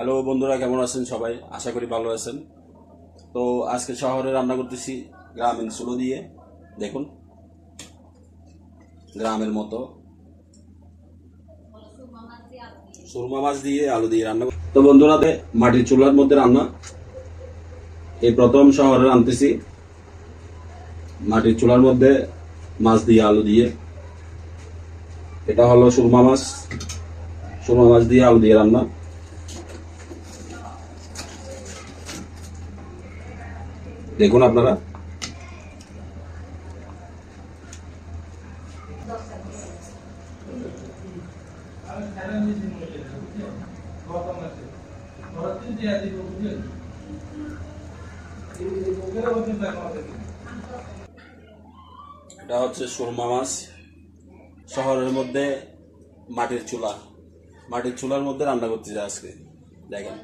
Hello বন্ধুরা, কেমন আছেন সবাই? আশা করি ভালো আছেন। তো আজকে শহরে রান্না করতেছি গ্রামীণ চুলো দিয়ে। দেখুন, গ্রামের মতো সুরমা মাছ দিয়ে আলু দিয়ে রান্না তো বন্ধুরা, মাটির চুলার মধ্যে রান্না এই প্রথম শহরে রাঁধতেছি। মাটির চুলার মধ্যে মাছ দিয়ে আলু দিয়ে। এটা হলো সুরমা মাছ। সুরমা মাছ দিয়ে আলু দিয়ে রান্না। দেখুন আপনারা। এটা হচ্ছে সুরমা মাছ। শহরের মধ্যে মাটির চুলার মধ্যে রান্না করতে যায় আজকে। দেখেন।